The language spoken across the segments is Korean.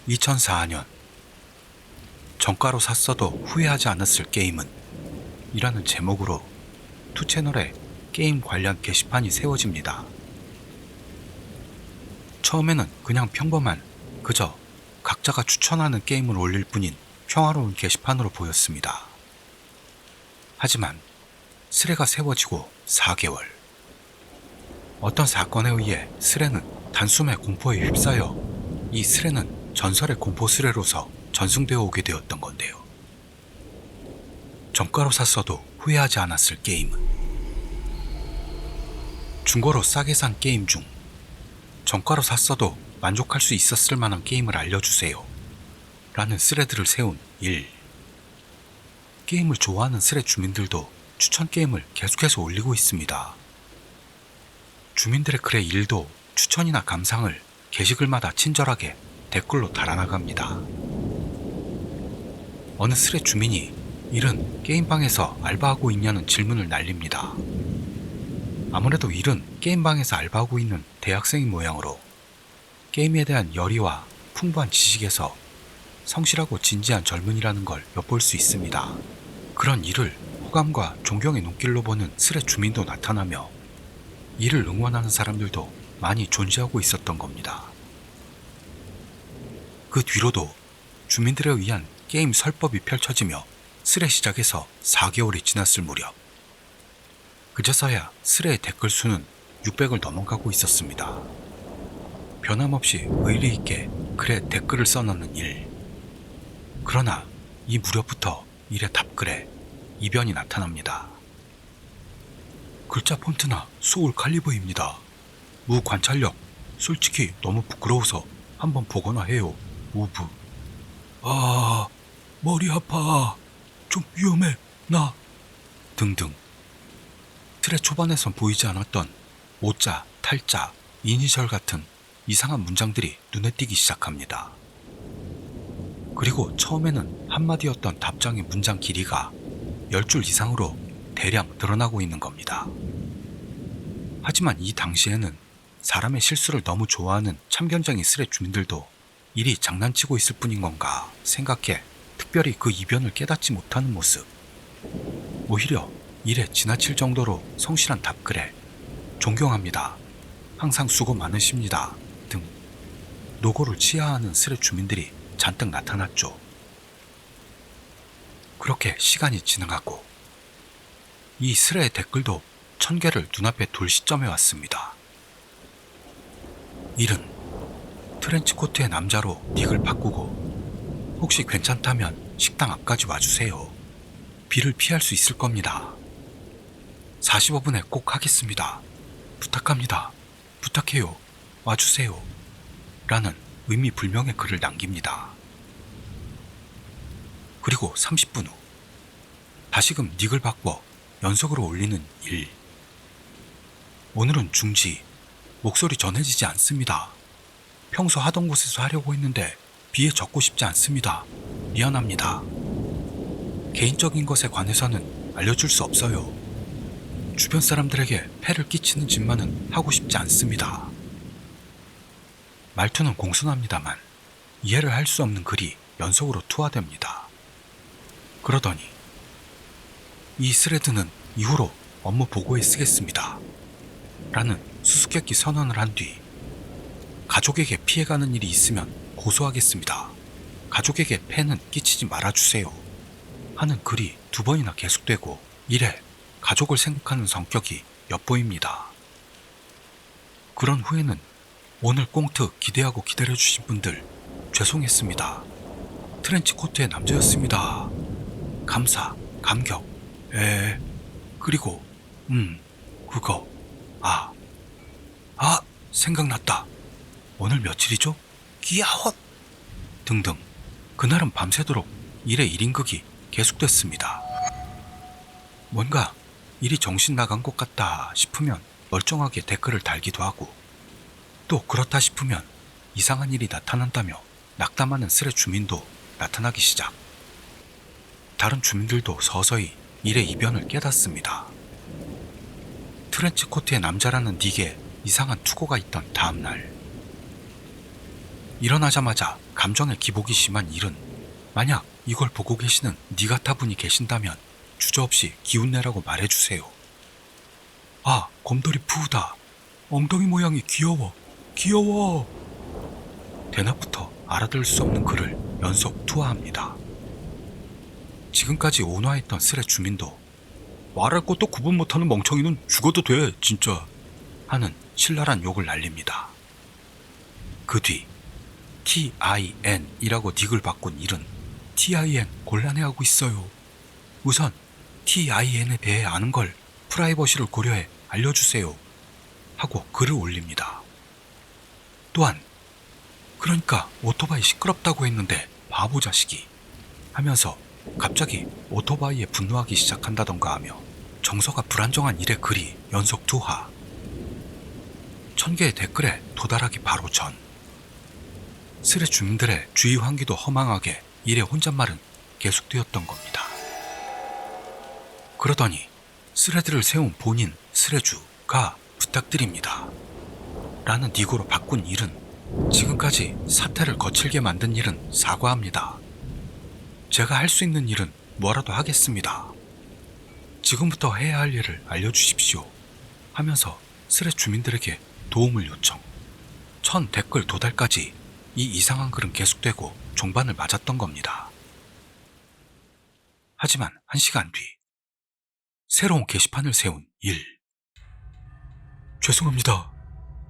2004년 정가로 샀어도 후회하지 않았을 게임은 이라는 제목으로 투채널에 게임 관련 게시판이 세워집니다. 처음에는 그냥 평범한 그저 각자가 추천하는 게임을 올릴 뿐인 평화로운 게시판으로 보였습니다. 하지만 스레가 세워지고 4개월. 어떤 사건에 의해 스레는 단숨에 공포에 휩싸여 이 스레는 전설의 공포 스레로서 전승되어 오게 되었던 건데요. 정가로 샀어도 후회하지 않았을 게임은 중고로 싸게 산 게임 중 정가로 샀어도 만족할 수 있었을 만한 게임을 알려주세요 라는 스레드를 세운 1. 게임을 좋아하는 스레 주민들도 추천 게임을 계속해서 올리고 있습니다. 주민들의 글의 1도 추천이나 감상을 게시글마다 친절하게 댓글로 달아나갑니다. 어느 스레 주민이 일은 게임방에서 알바하고 있냐는 질문을 날립니다. 아무래도 일은 게임방에서 알바하고 있는 대학생인 모양으로 게임에 대한 열의와 풍부한 지식에서 성실하고 진지한 젊은이라는 걸 엿볼 수 있습니다. 그런 이를 호감과 존경의 눈길로 보는 스레 주민도 나타나며 이를 응원하는 사람들도 많이 존재하고 있었던 겁니다. 그 뒤로도 주민들에 의한 게임 설법이 펼쳐지며 스레 시작에서 4개월이 지났을 무렵 그제서야 스레의 댓글 수는 600을 넘어가고 있었습니다. 변함없이 의리 있게 글에 댓글을 써넣는 일. 그러나 이 무렵부터 일의 답글에 이변이 나타납니다. 글자 폰트나 소울 칼리버입니다. 무관찰력. 솔직히 너무 부끄러워서 한번 보거나 해요. 우브. 아, 머리 아파. 좀 위험해. 나. 등등. 틀의 초반에선 보이지 않았던 오자, 탈자, 이니셜 같은 이상한 문장들이 눈에 띄기 시작합니다. 그리고 처음에는 한마디였던 답장의 문장 길이가 10줄 이상으로 대량 드러나고 있는 겁니다. 하지만 이 당시에는 사람의 실수를 너무 좋아하는 참견쟁이 스레 주민들도 일이 장난치고 있을 뿐인 건가 생각해 특별히 그 이변을 깨닫지 못하는 모습. 오히려 일에 지나칠 정도로 성실한 답글에 존경합니다. 항상 수고 많으십니다. 등 노고를 치하하는 스레 주민들이 잔뜩 나타났죠. 그렇게 시간이 지나가고 이 스레의 댓글도 1000개를 눈앞에 둘 시점에 왔습니다. 일은 트렌치코트의 남자로 닉을 바꾸고 혹시 괜찮다면 식당 앞까지 와주세요. 비를 피할 수 있을 겁니다. 45분에 꼭 하겠습니다. 부탁합니다. 부탁해요. 와주세요. 라는 의미 불명의 글을 남깁니다. 그리고 30분 후 다시금 닉을 바꿔 연속으로 올리는 일. 오늘은 중지. 목소리 전해지지 않습니다. 평소 하던 곳에서 하려고 했는데 비에 젖고 싶지 않습니다. 미안합니다. 개인적인 것에 관해서는 알려줄 수 없어요. 주변 사람들에게 폐를 끼치는 짓만은 하고 싶지 않습니다. 말투는 공손합니다만 이해를 할 수 없는 글이 연속으로 투하됩니다. 그러더니 이 스레드는 이후로 업무 보고에 쓰겠습니다. 라는 수수께끼 선언을 한 뒤 가족에게 피해가는 일이 있으면 고소하겠습니다. 가족에게 폐는 끼치지 말아주세요. 하는 글이 2번이나 계속되고 이래 가족을 생각하는 성격이 엿보입니다. 그런 후에는 오늘 꽁트 기대하고 기다려주신 분들 죄송했습니다. 트렌치코트의 남자였습니다. 감사, 감격, 그리고 그거, 생각났다. 오늘 며칠이죠? 끼야헛! 등등 그날은 밤새도록 일의 1인극이 계속됐습니다. 뭔가 일이 정신 나간 것 같다 싶으면 멀쩡하게 댓글을 달기도 하고 또 그렇다 싶으면 이상한 일이 나타난다며 낙담하는 스레 주민도 나타나기 시작. 다른 주민들도 서서히 일의 이변을 깨닫습니다. 트렌치코트의 남자라는 닉에 이상한 투고가 있던 다음날 일어나자마자 감정에 기복이 심한 일은 만약 이걸 보고 계시는 니 같아 분이 계신다면 주저없이 기운내라고 말해주세요. 아, 곰돌이 푸우다. 엉덩이 모양이 귀여워. 귀여워. 대낮부터 알아들을 수 없는 글을 연속 투하합니다. 지금까지 온화했던 스레 주민도 말할 것도 구분 못하는 멍청이는 죽어도 돼, 진짜. 하는 신랄한 욕을 날립니다. 그 뒤 TIN이라고 닉을 바꾼 일은 TIN 곤란해하고 있어요. 우선 TIN에 대해 아는 걸 프라이버시를 고려해 알려주세요. 하고 글을 올립니다. 또한 그러니까 오토바이 시끄럽다고 했는데 바보 자식이 하면서 갑자기 오토바이에 분노하기 시작한다던가 하며 정서가 불안정한 일의 글이 연속 투하. 1000개의 댓글에 도달하기 바로 전 스레 주민들의 주위 환기도 허망하게 일의 혼잣말은 계속되었던 겁니다. 그러더니 스레드를 세운 본인 스레주가 부탁드립니다. 라는 닉으로 바꾼 일은 지금까지 사태를 거칠게 만든 일은 사과합니다. 제가 할 수 있는 일은 뭐라도 하겠습니다. 지금부터 해야 할 일을 알려주십시오. 하면서 스레 주민들에게 도움을 요청. 1000 댓글 도달까지 이 이상한 글은 계속되고 종반을 맞았던 겁니다. 하지만 1시간 뒤 새로운 게시판을 세운 일. 죄송합니다.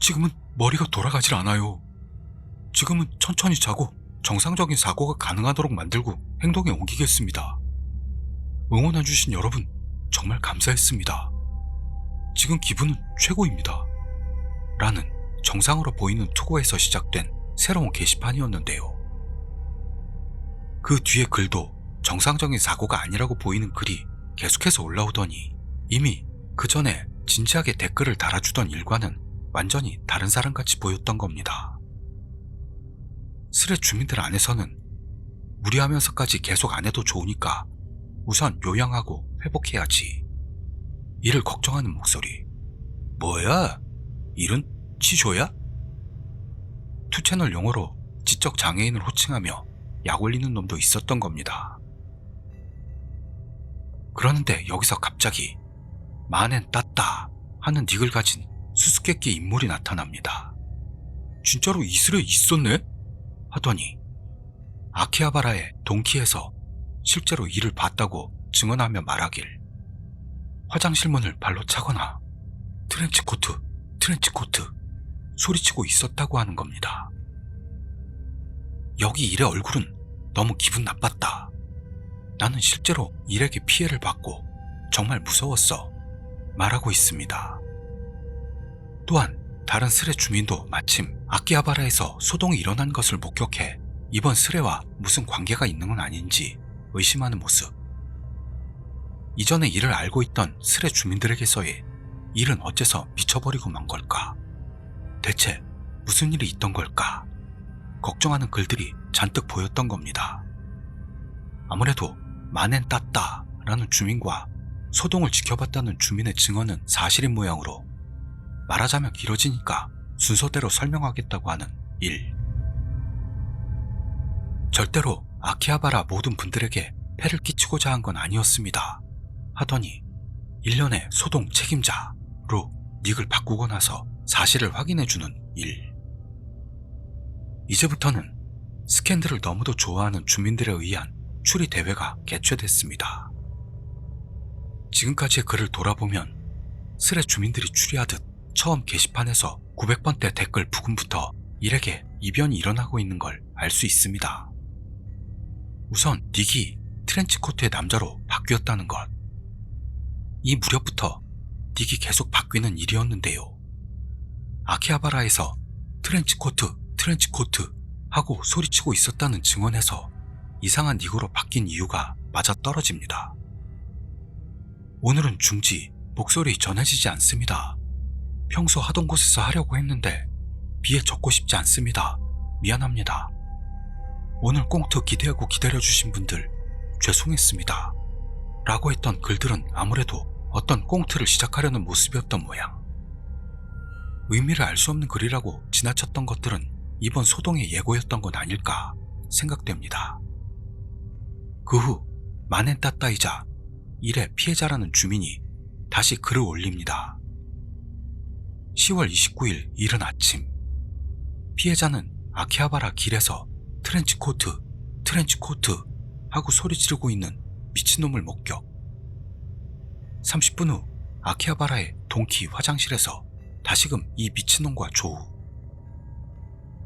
지금은 머리가 돌아가질 않아요. 지금은 천천히 자고 정상적인 사고가 가능하도록 만들고 행동에 옮기겠습니다. 응원해주신 여러분 정말 감사했습니다. 지금 기분은 최고입니다. 라는 정상으로 보이는 투고에서 시작된 새로운 게시판이었는데요. 그 뒤에 글도 정상적인 사고가 아니라고 보이는 글이 계속해서 올라오더니 이미 그 전에 진지하게 댓글을 달아주던 일과는 완전히 다른 사람같이 보였던 겁니다. 스레 주민들 안에서는 무리하면서까지 계속 안 해도 좋으니까 우선 요양하고 회복해야지. 이를 걱정하는 목소리. 뭐야? 일은 취소야? 투채널 용어로 지적 장애인을 호칭하며 약 올리는 놈도 있었던 겁니다. 그러는데 여기서 갑자기 만엔 땄다 하는 닉을 가진 수수께끼 인물이 나타납니다. 진짜로 이슬에 있었네? 하더니 아키하바라의 동키에서 실제로 이를 봤다고 증언하며 말하길 화장실 문을 발로 차거나 트렌치코트 소리치고 있었다고 하는 겁니다. 여기 일의 얼굴은 너무 기분 나빴다. 나는 실제로 일에게 피해를 받고 정말 무서웠어. 말하고 있습니다. 또한 다른 스레 주민도 마침 아키하바라에서 소동이 일어난 것을 목격해 이번 스레와 무슨 관계가 있는 건 아닌지 의심하는 모습. 이전에 이를 알고 있던 스레 주민들에게서의 일은 어째서 미쳐버리고 만 걸까? 대체 무슨 일이 있던 걸까? 걱정하는 글들이 잔뜩 보였던 겁니다. 아무래도 만엔 땄다 라는 주민과 소동을 지켜봤다는 주민의 증언은 사실인 모양으로 말하자면 길어지니까 순서대로 설명하겠다고 하는 일. 절대로 아키하바라 모든 분들에게 폐를 끼치고자 한 건 아니었습니다. 하더니 1년의 소동 책임자로 닉을 바꾸고 나서 사실을 확인해주는 일. 이제부터는 스캔들을 너무도 좋아하는 주민들에 의한 추리 대회가 개최됐습니다. 지금까지의 글을 돌아보면 스레 주민들이 추리하듯 처음 게시판에서 900번대 댓글 부근부터 일에게 이변이 일어나고 있는 걸 알 수 있습니다. 우선 닉이 트렌치코트의 남자로 바뀌었다는 것. 이 무렵부터 닉이 계속 바뀌는 일이었는데요. 아키하바라에서 트렌치코트 하고 소리치고 있었다는 증언에서 이상한 닉으로 바뀐 이유가 맞아떨어집니다. 오늘은 중지, 목소리 전해지지 않습니다. 평소 하던 곳에서 하려고 했는데 비에 젖고 싶지 않습니다. 미안합니다. 오늘 꽁트 기대하고 기다려주신 분들 죄송했습니다. 라고 했던 글들은 아무래도 어떤 꽁트를 시작하려는 모습이었던 모양. 의미를 알 수 없는 글이라고 지나쳤던 것들은 이번 소동의 예고였던 건 아닐까 생각됩니다. 그 후 마넨따따이자 일의 피해자라는 주민이 다시 글을 올립니다. 10월 29일 이른 아침, 피해자는 아키하바라 길에서 트렌치코트 하고 소리 지르고 있는 미친놈을 목격. 30분 후 아키하바라의 동키 화장실에서 다시금 이 미친놈과 조우.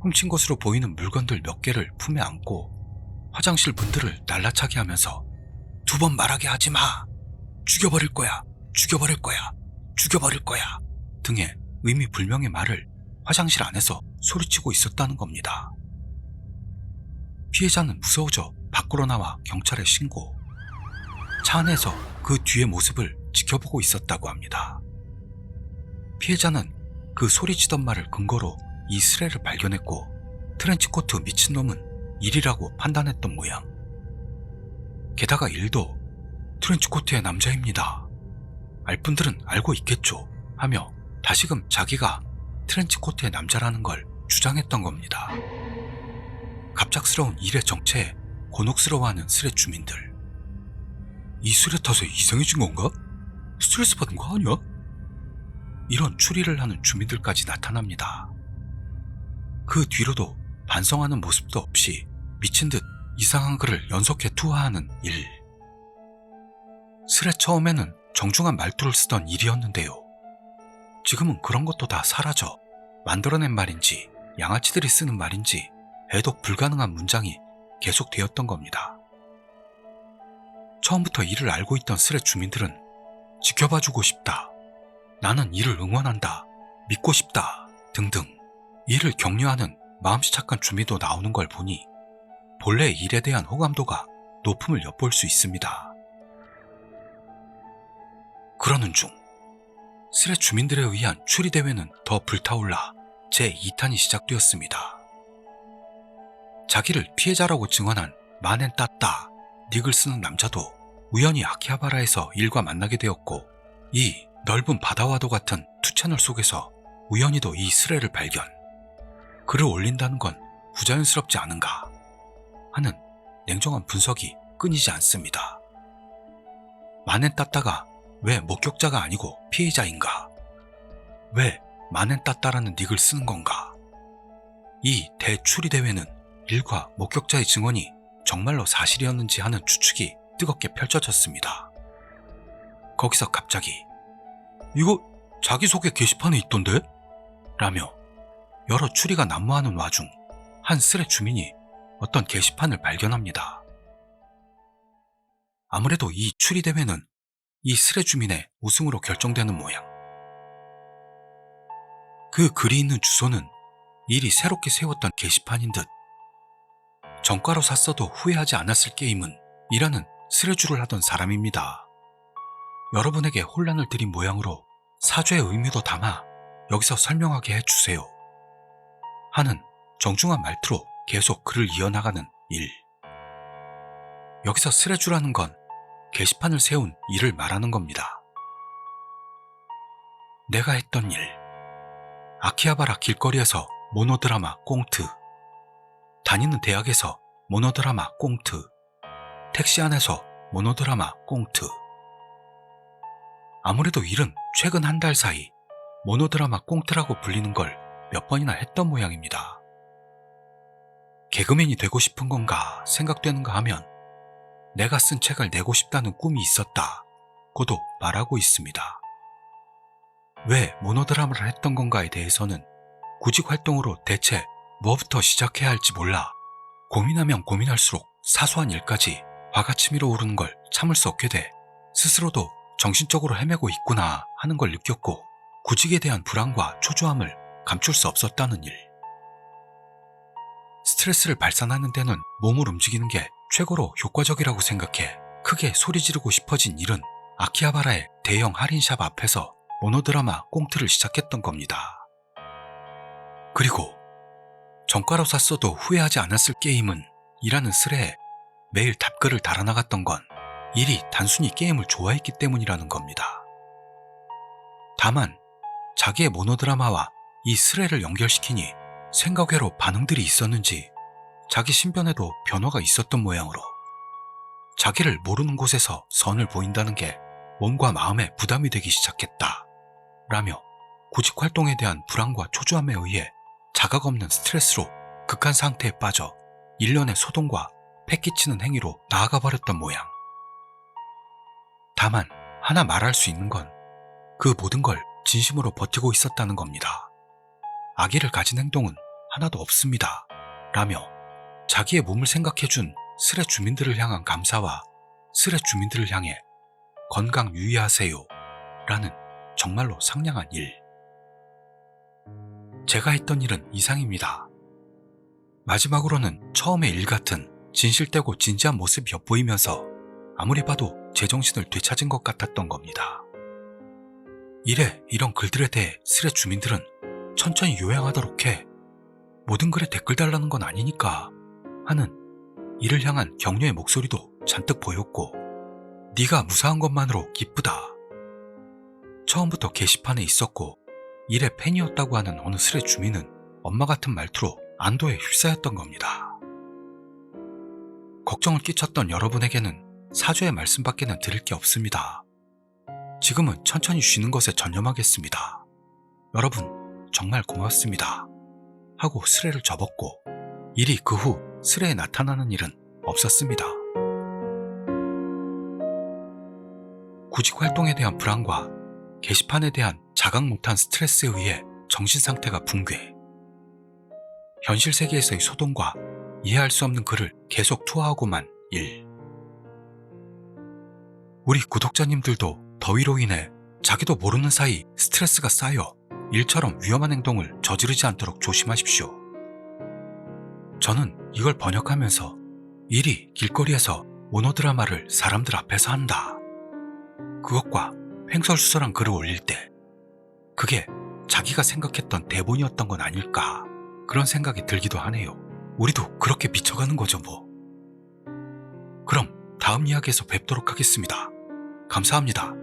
훔친 것으로 보이는 물건들 몇 개를 품에 안고 화장실 문들을 날라차게 하면서 2번 말하게 하지 마! 죽여버릴 거야! 죽여버릴 거야! 죽여버릴 거야! 등의 의미 불명의 말을 화장실 안에서 소리치고 있었다는 겁니다. 피해자는 무서워져 밖으로 나와 경찰에 신고. 차 안에서 그 뒤의 모습을 지켜보고 있었다고 합니다. 피해자는 그 소리치던 말을 근거로 이 스레를 발견했고 트렌치코트 미친놈은 일이라고 판단했던 모양. 게다가 일도 트렌치코트의 남자입니다. 알 분들은 알고 있겠죠 하며 다시금 자기가 트렌치코트의 남자라는 걸 주장했던 겁니다. 갑작스러운 일의 정체에 곤혹스러워하는 스레 주민들. 이 스레 탓에 이상해진 건가? 스트레스 받은 거 아니야? 이런 추리를 하는 주민들까지 나타납니다. 그 뒤로도 반성하는 모습도 없이 미친 듯 이상한 글을 연속해 투하하는 일. 스레 처음에는 정중한 말투를 쓰던 일이었는데요. 지금은 그런 것도 다 사라져 만들어낸 말인지 양아치들이 쓰는 말인지 해독 불가능한 문장이 계속되었던 겁니다. 처음부터 이를 알고 있던 스레 주민들은 지켜봐주고 싶다, 나는 이를 응원한다, 믿고 싶다 등등 이를 격려하는 마음씨 착한 주민도 나오는 걸 보니 본래 일에 대한 호감도가 높음을 엿볼 수 있습니다. 그러는 중 스레 주민들에 의한 추리대회는 더 불타올라 제2탄이 시작되었습니다. 자기를 피해자라고 증언한 마넨따따 닉을 쓰는 남자도 우연히 아키하바라에서 일과 만나게 되었고 이 넓은 바다와도 같은 투채널 속에서 우연히도 이 스레를 발견. 글을 올린다는 건 부자연스럽지 않은가 하는 냉정한 분석이 끊이지 않습니다. 마넨따따가 왜 목격자가 아니고 피해자인가? 왜 마넨따따라는 닉을 쓰는 건가? 이 대추리대회는 일과 목격자의 증언이 정말로 사실이었는지 하는 추측이 뜨겁게 펼쳐졌습니다. 거기서 갑자기 이거 자기소개 게시판에 있던데? 라며 여러 추리가 난무하는 와중 한 스레 주민이 어떤 게시판을 발견합니다. 아무래도 이 추리대회는 이 스레 주민의 우승으로 결정되는 모양. 그 글이 있는 주소는 일이 새롭게 세웠던 게시판인 듯. 정가로 샀어도 후회하지 않았을 게임은 이라는 스레주를 하던 사람입니다. 여러분에게 혼란을 드린 모양으로 사죄의 의미도 담아 여기서 설명하게 해주세요 하는 정중한 말투로 계속 글을 이어나가는 일. 여기서 스레주라는 건 게시판을 세운 일을 말하는 겁니다. 내가 했던 일. 아키하바라 길거리에서 모노드라마 꽁트, 다니는 대학에서 모노드라마 꽁트, 택시 안에서 모노드라마 꽁트. 아무래도 일은 최근 한 달 사이 모노드라마 꽁트라고 불리는 걸 몇 번이나 했던 모양입니다. 개그맨이 되고 싶은 건가 생각되는가 하면 내가 쓴 책을 내고 싶다는 꿈이 있었다 고도 말하고 있습니다. 왜 모노드라마를 했던 건가에 대해서는 구직 활동으로 대체 뭐부터 시작해야 할지 몰라 고민하면 고민할수록 사소한 일까지 화가 치밀어 오르는 걸 참을 수 없게 돼 스스로도 정신적으로 헤매고 있구나 하는 걸 느꼈고 구직에 대한 불안과 초조함을 감출 수 없었다는 일. 스트레스를 발산하는 데는 몸을 움직이는 게 최고로 효과적이라고 생각해 크게 소리 지르고 싶어진 일은 아키하바라의 대형 할인샵 앞에서 모노드라마 꽁트를 시작했던 겁니다. 그리고 정가로 샀어도 후회하지 않았을 게임은 이라는 스레에 매일 답글을 달아나갔던 건 일이 단순히 게임을 좋아했기 때문이라는 겁니다. 다만 자기의 모노드라마와 이 스레를 연결시키니 생각 외로 반응들이 있었는지 자기 신변에도 변화가 있었던 모양으로 자기를 모르는 곳에서 선을 보인다는 게 몸과 마음에 부담이 되기 시작했다 라며 구직 활동에 대한 불안과 초조함에 의해 자각 없는 스트레스로 극한 상태에 빠져 일련의 소동과 패기치는 행위로 나아가 버렸던 모양. 다만 하나 말할 수 있는 건 그 모든 걸 진심으로 버티고 있었다는 겁니다. 아기를 가진 행동은 하나도 없습니다 라며 자기의 몸을 생각해준 스레 주민들을 향한 감사와 스레 주민들을 향해 건강 유의하세요 라는 정말로 상냥한 일. 제가 했던 일은 이상입니다. 마지막으로는 처음의 일 같은 진실되고 진지한 모습이 엿보이면서 아무리 봐도 제정신을 되찾은 것 같았던 겁니다. 이래 이런 글들에 대해 스레 주민들은 천천히 요양하도록 해, 모든 글에 댓글 달라는 건 아니니까 하는 이를 향한 격려의 목소리도 잔뜩 보였고, 네가 무사한 것만으로 기쁘다. 처음부터 게시판에 있었고 일의 팬이었다고 하는 어느 스레 주민은 엄마 같은 말투로 안도에 휩싸였던 겁니다. 걱정을 끼쳤던 여러분에게는 사죄의 말씀밖에는 드릴 게 없습니다. 지금은 천천히 쉬는 것에 전념하겠습니다. 여러분 정말 고맙습니다 하고 스레를 접었고, 일이 그 후 스레에 나타나는 일은 없었습니다. 구직 활동에 대한 불안과 게시판에 대한 자각 못한 스트레스에 의해 정신 상태가 붕괴, 현실 세계에서의 소동과 이해할 수 없는 글을 계속 투하하고만 일. 우리 구독자님들도 더위로 인해 자기도 모르는 사이 스트레스가 쌓여 일처럼 위험한 행동을 저지르지 않도록 조심하십시오. 저는 이걸 번역하면서 일이 길거리에서 모노드라마를 사람들 앞에서 한다, 그것과 횡설수설한 글을 올릴 때 그게 자기가 생각했던 대본이었던 건 아닐까, 그런 생각이 들기도 하네요. 우리도 그렇게 미쳐가는 거죠 뭐. 그럼 다음 이야기에서 뵙도록 하겠습니다. 감사합니다.